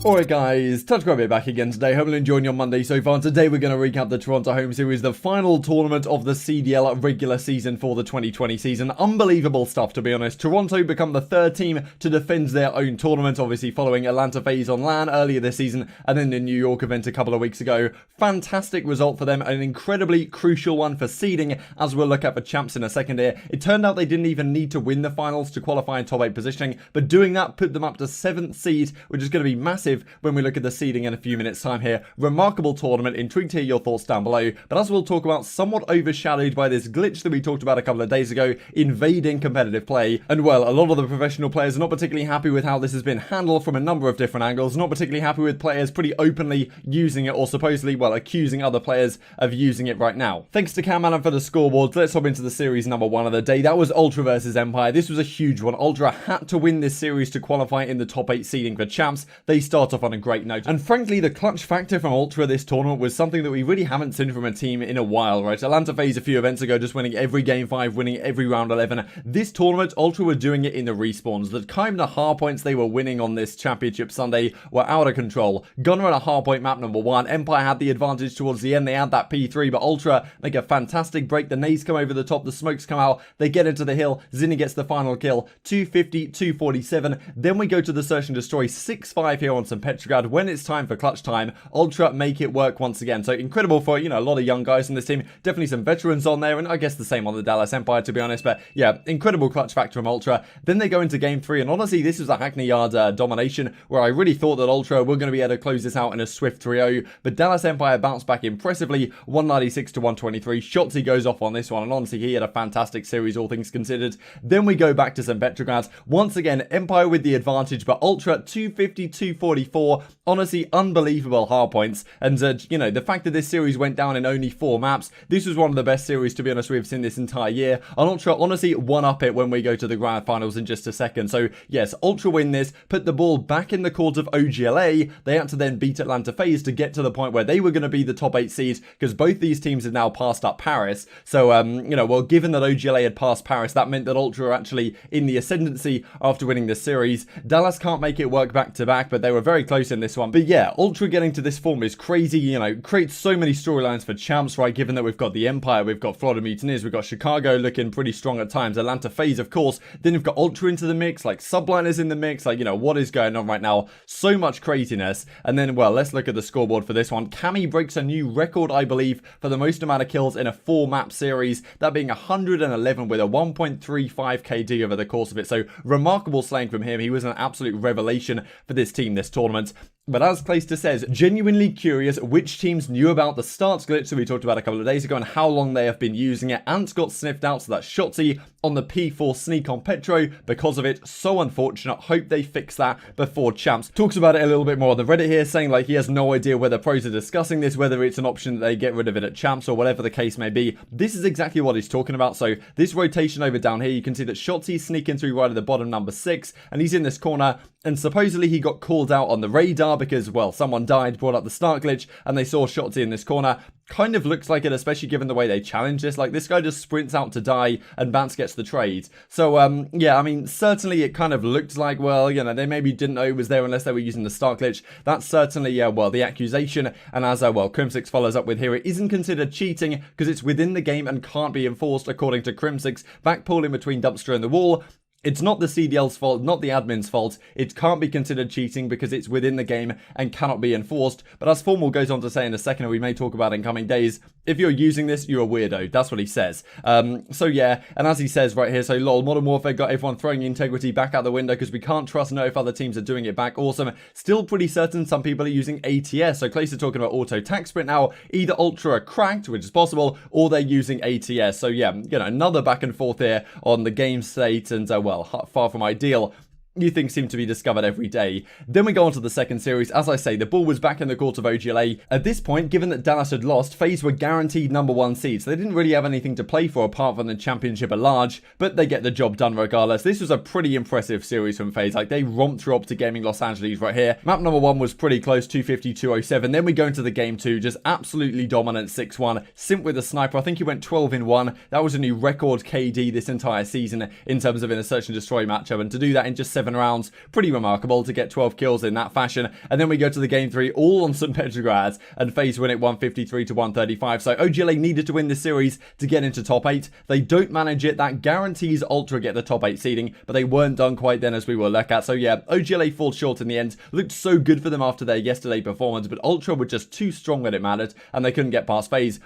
Alright guys, Touch Grab back again today. Hope you're enjoying your Monday so far. Today we're going to recap the Toronto Home Series, the final tournament of the CDL regular season for the 2020 season. Unbelievable stuff, to be honest. Toronto become the third team to defend their own tournament, obviously following Atlanta FaZe on LAN earlier this season and then the New York event a couple of weeks ago. Fantastic result for them, an incredibly crucial one for seeding, as we'll look at for champs in a second here. It turned out they didn't even need to win the finals to qualify in top 8 positioning, but doing that put them up to 7th seed, which is going to be massive when we look at the seeding in a few minutes time here. Remarkable tournament. Intrigued to hear your thoughts down below, but as we'll talk about, somewhat overshadowed by this glitch that we talked about a couple of days ago, invading competitive play. And well, a lot of the professional players are not particularly happy with how this has been handled from a number of different angles, not particularly happy with players pretty openly using it, or supposedly, well, accusing other players of using it right now. Thanks to Cam for the scoreboards. Let's hop into the series number 1 of the day. That was Ultra versus Empire. This was a huge one. Ultra had to win this series to qualify in the top 8 seeding for champs. They start off on a great note. And frankly, the clutch factor from Ultra this tournament was something that we really haven't seen from a team in a while, right? Atlanta FaZe a few events ago, just winning every game 5, winning every round 11. This tournament, Ultra were doing it in the respawns. The kind of hard points they were winning on this championship Sunday were out of control. Gunner at a hard point map number 1. Empire had the advantage towards the end. They had that P3, but Ultra make a fantastic break. The nades come over the top, the smokes come out. They get into the hill. Zinni gets the final kill. 250, 247. Then we go to the search and destroy 6-5 here on St. Petrograd. When it's time for clutch time, Ultra make it work once again. So incredible for, you know, a lot of young guys in this team. Definitely some veterans on there, and I guess the same on the Dallas Empire, to be honest. But yeah, incredible clutch factor from Ultra. Then they go into game 3, and honestly, this was a Hackney Yard domination, where I really thought that Ultra were going to be able to close this out in a swift 3-0. But Dallas Empire bounced back impressively, 196 to 123. Shotzzy goes off on this one, and honestly, he had a fantastic series, all things considered. Then we go back to St. Petrograd. Once again, Empire with the advantage, but Ultra 250, 244. Honestly, unbelievable hard points. And, you know, the fact that this series went down in only 4 maps, this was one of the best series, to be honest, we've seen this entire year. And Ultra honestly one-up it when we go to the grand finals in just a second. So, yes, Ultra win this, put the ball back in the court of OGLA. They had to then beat Atlanta FaZe to get to the point where they were going to be the top 8 seeds, because both these teams have now passed up Paris. So, you know, well, given that OGLA had passed Paris, that meant that Ultra were actually in the ascendancy after winning this series. Dallas can't make it work back-to-back, but they were very close in this one. But yeah, Ultra getting to this form is crazy, you know, creates so many storylines for champs, right? Given that we've got the Empire, we've got Florida Mutineers, we've got Chicago looking pretty strong at times, Atlanta FaZe, of course. Then you've got Ultra into the mix, like Subliners in the mix, like, you know, what is going on right now? So much craziness. And then, well, let's look at the scoreboard for this one. Cammy breaks a new record, I believe, for the most amount of kills in a 4-map series, that being 111 with a 1.35 KD over the course of it. So remarkable slaying from him. He was an absolute revelation for this team this tournament. But as Clayster says, genuinely curious which teams knew about the starts glitch that we talked about a couple of days ago and how long they have been using it. Ant got sniffed out, so that's Shotzzy on the P4 sneak on Petro because of it. So unfortunate. Hope they fix that before champs. Talks about it a little bit more on the Reddit here, saying like he has no idea whether pros are discussing this, whether it's an option that they get rid of it at champs or whatever the case may be. This is exactly what he's talking about. So this rotation over down here, you can see that Shotzzy's sneaking through right at the bottom, number 6, and he's in this corner. And supposedly he got called out on the radar because, well, someone died, brought up the start glitch, and they saw Shotzzy in this corner. Kind of looks like it, especially given the way they challenge this. Like, this guy just sprints out to die, and Bance gets the trade. So, yeah, I mean, certainly it kind of looked like, well, you know, they maybe didn't know it was there unless they were using the start glitch. That's certainly, well, the accusation. And as, well, Crimsix follows up with here, it isn't considered cheating because it's within the game and can't be enforced, according to Crimsix. Backpull in between dumpster and the wall. It's not the CDL's fault, not the admin's fault. It can't be considered cheating because it's within the game and cannot be enforced. But as Formal goes on to say in a second, and we may talk about in coming days, if you're using this, you're a weirdo. That's what he says. So yeah, and as he says right here, so lol, Modern Warfare got everyone throwing integrity back out the window because we can't trust know if other teams are doing it back. Awesome. Still pretty certain some people are using ATS. So Clayster talking about auto tac sprint now. Either Ultra are cracked, which is possible, or they're using ATS. So yeah, you know, another back and forth here on the game state, and well, far from ideal. New things seem to be discovered every day. Then we go on to the second series. As I say, the ball was back in the court of OGLA. At this point, given that Dallas had lost, FaZe were guaranteed number 1 seed, so they didn't really have anything to play for apart from the championship at large, but they get the job done regardless. This was a pretty impressive series from FaZe. Like, they romped through OpTic Gaming Los Angeles right here. Map number 1 was pretty close, 250, 207. Then we go into the game 2, just absolutely dominant 6-1. Simp with a sniper. I think he went 12 in 1. That was a new record KD this entire season in terms of in a search and destroy matchup, and to do that in just 7 7 rounds. Pretty remarkable to get 12 kills in that fashion. And then we go to the game 3, all on St. Petrograd, and FaZe win it 153 to 135. So OGLA needed to win this series to get into top 8. They don't manage it. That guarantees Ultra get the top 8 seeding, but they weren't done quite then as we will look at. So yeah, OGLA falls short in the end. Looked so good for them after their yesterday performance, but Ultra were just too strong when it mattered, and they couldn't get past FaZe.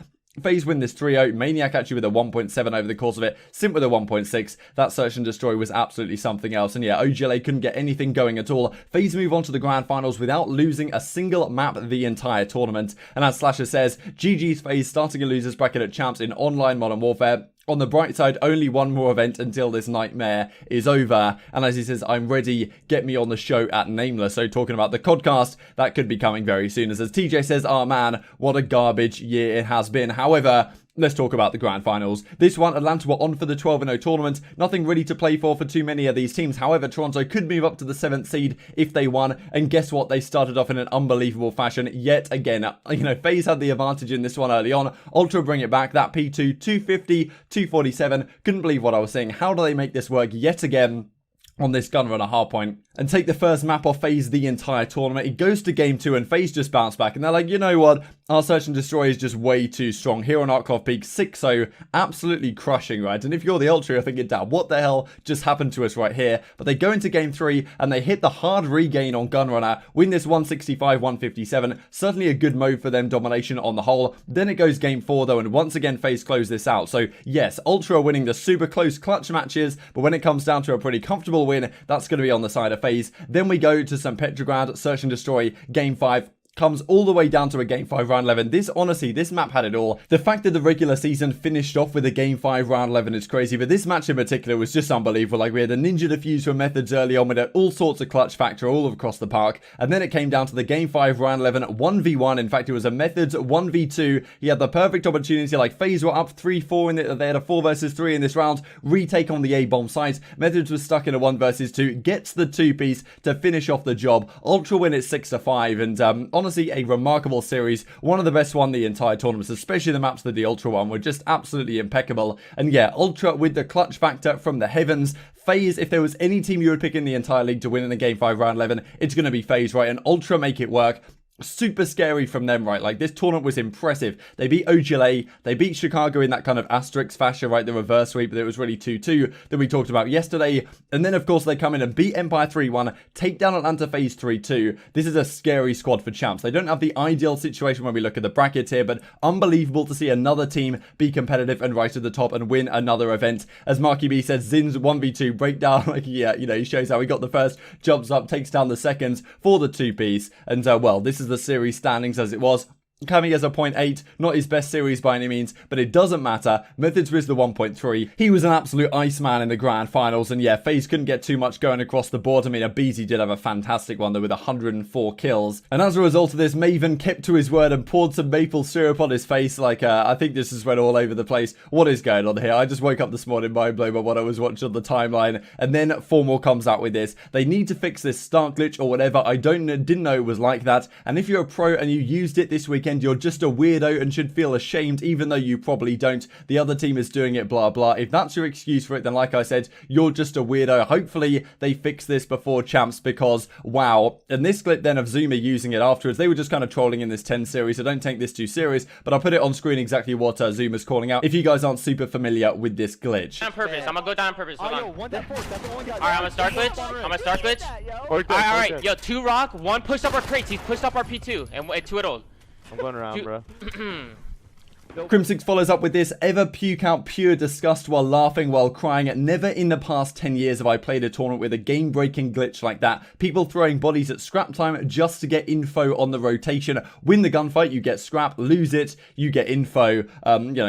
FaZe win this 3-0. Maniac actually with a 1.7 over the course of it. Simp with a 1.6. That search and destroy was absolutely something else. And yeah, OGLA couldn't get anything going at all. FaZe move on to the grand finals without losing a single map the entire tournament. And as Slasher says, GG's FaZe starting a losers bracket at champs in online Modern Warfare. On the bright side, only one more event until this nightmare is over. And as he says, I'm ready, get me on the show at Nameless. So talking about the CODcast, that could be coming very soon. As TJ says, oh man, what a garbage year it has been. However, let's talk about the grand finals. This one, Atlanta were on for the 12-0 tournament. Nothing really to play for too many of these teams. However, Toronto could move up to the 7th seed if they won. And guess what? They started off in an unbelievable fashion yet again. FaZe had the advantage in this one early on. Ultra bring it back. That P2, 250, 247. Couldn't believe what I was saying. How do they make this work yet again on this gun runner hardpoint and take the first map off FaZe the entire tournament? It goes to game 2 and FaZe just bounce back and they're like, you know what, our search and destroy is just way too strong here on Arkhov Peak. 6-0, absolutely crushing, right? And if you're the Ultra, you're thinking, damn, what the hell just happened to us right here? But they go into game 3 and they hit the hard regain on Gunrunner, win this 165-157. Certainly a good mode for them, domination on the whole. Then it goes game 4 though, and once again FaZe close this out. So yes, Ultra are winning the super close clutch matches, but when it comes down to a pretty comfortable win, that's going to be on the side of FaZe. Then we go to St. Petrograd, search and destroy, game 5. Comes all the way down to a game 5 round 11. Honestly, this map had it all. The fact that the regular season finished off with a game 5 round 11 is crazy, but this match in particular was just unbelievable. Like, we had a ninja defuse from Methods early on, with all sorts of clutch factor all across the park, and then it came down to the game 5 round 11 1v1. In fact, it was a Methods 1v2. He had the perfect opportunity. Like, FaZe were up 3-4 in it. They had a 4 versus 3 in this round. Retake on the A-bomb site. Methods was stuck in a 1 versus 2. Gets the 2-piece to finish off the job. Ultra win it 6-5, and honestly, a remarkable series. One of the best won the entire tournament, especially the maps that the Ultra won were just absolutely impeccable. And yeah, Ultra with the clutch factor from the heavens. FaZe, if there was any team you would pick in the entire league to win in the game 5 round 11, it's going to be FaZe, right? And Ultra make it work. Super scary from them, right? Like, this tournament was impressive. They beat OGLA, they beat Chicago in that kind of asterisk fashion, right? The reverse sweep, but it was really 2-2 that we talked about yesterday. And then, of course, they come in and beat Empire 3-1, take down Atlanta FaZe 3-2. This is a scary squad for champs. They don't have the ideal situation when we look at the brackets here, but unbelievable to see another team be competitive and right at the top and win another event. As Marky B says, Zin's 1v2 breakdown. Like, yeah, he shows how he got the first, jumps up, takes down the seconds for the 2-piece. And, well, this is the series standings as it was. Coming as a 0.8, not his best series by any means, but it doesn't matter. Methods was the 1.3. He was an absolute Iceman in the grand finals, and yeah, FaZe couldn't get too much going across the board. I mean, Abizi did have a fantastic one though with 104 kills. And as a result of this, Maven kept to his word and poured some maple syrup on his face. Like, I think this has went all over the place. What is going on here? I just woke up this morning mind blown by what I was watching on the timeline, and then Formal comes out with this. They need to fix this start glitch or whatever. I didn't know it was like that. And if you're a pro and you used it this weekend, you're just a weirdo and should feel ashamed, even though you probably don't. The other team is doing it, blah blah. If that's your excuse for it, then like I said, you're just a weirdo. Hopefully they fix this before champs, because wow. And this clip then of Zuma using it afterwards, they were just kind of trolling in this 10 series, so don't take this too serious, but I'll put it on screen exactly what Zuma's calling out if you guys aren't super familiar with this glitch. On purpose, I'm gonna go down on purpose. Hold on. Alright, I'm gonna start glitch. Alright, yo, 2 rock, 1 pushed up our crates. He's pushed up our P2 and 2 at all. I'm going around, bro. Crimsix follows up with this: ever puke out pure disgust while laughing while crying. Never in the past 10 years have I played a tournament with a game-breaking glitch like that. People throwing bodies at scrap time just to get info on the rotation. Win the gunfight, you get scrap. Lose it, you get info.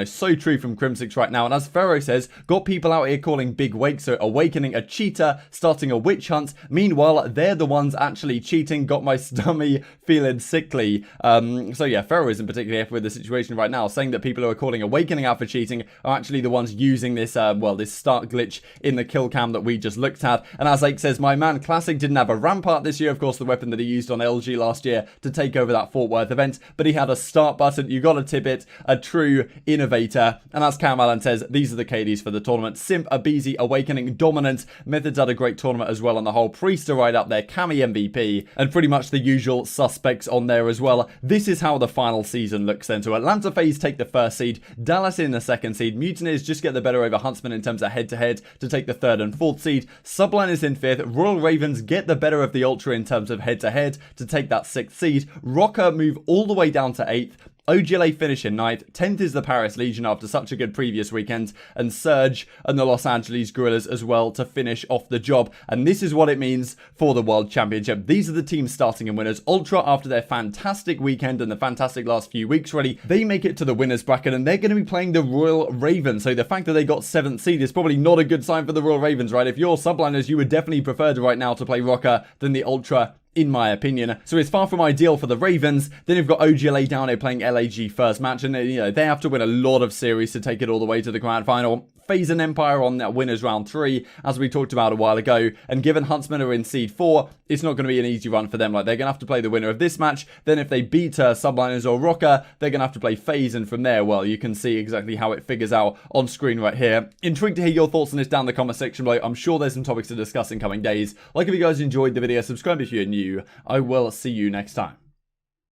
So true from Crimsix right now. And as Pharaoh says, got people out here calling Big Wake, so awakening a cheater, starting a witch hunt. Meanwhile, they're the ones actually cheating. Got my stomach feeling sickly. So yeah, Pharaoh isn't particularly happy with the situation right now, saying thing that people who are calling Awakening out for cheating are actually the ones using this, this start glitch in the kill cam that we just looked at. And as Ike says, my man Classic didn't have a Rampart this year, of course the weapon that he used on LG last year to take over that Fort Worth event, but he had a start button. You gotta tip it, a true innovator. And as Cam Allen says, these are the KDs for the tournament. Simp, Abizi, Awakening, Dominant. Methods had a great tournament as well on the whole. Priester right up there, Cammy MVP, and pretty much the usual suspects on there as well. This is how the final season looks then. So Atlanta FaZe take the first seed, Dallas in the second seed, Mutineers just get the better over Huntsman in terms of head-to-head to take the third and fourth seed, Subliners in fifth, Royal Ravens get the better of the Ultra in terms of head-to-head to take that sixth seed, Rocker move all the way down to eighth, OGLA finish in ninth, 10th is the Paris Legion after such a good previous weekend, and Surge and the Los Angeles Guerrillas as well to finish off the job. And this is what it means for the World Championship. These are the teams starting in winners. Ultra, after their fantastic weekend and the fantastic last few weeks really, they make it to the winners bracket and they're going to be playing the Royal Ravens. So the fact that they got 7th seed is probably not a good sign for the Royal Ravens, right? If you're Subliners, you would definitely prefer right now to play Rocker than the Ultra, in my opinion. So it's far from ideal for the Ravens. Then you've got OGLA down here playing LAG first match, and they have to win a lot of series to take it all the way to the grand final. FaZe and Empire on that winners round 3, as we talked about a while ago, and given Huntsmen are in seed 4, it's not going to be an easy run for them. Like, they're going to have to play the winner of this match, then if they beat Subliners or Rocker, they're going to have to play FaZe, and from there, well, you can see exactly how it figures out on screen right here. Intrigued to hear your thoughts on this down in the comment section below. I'm sure there's some topics to discuss in coming days. Like if you guys enjoyed the video, subscribe if you're new. I will see you next time.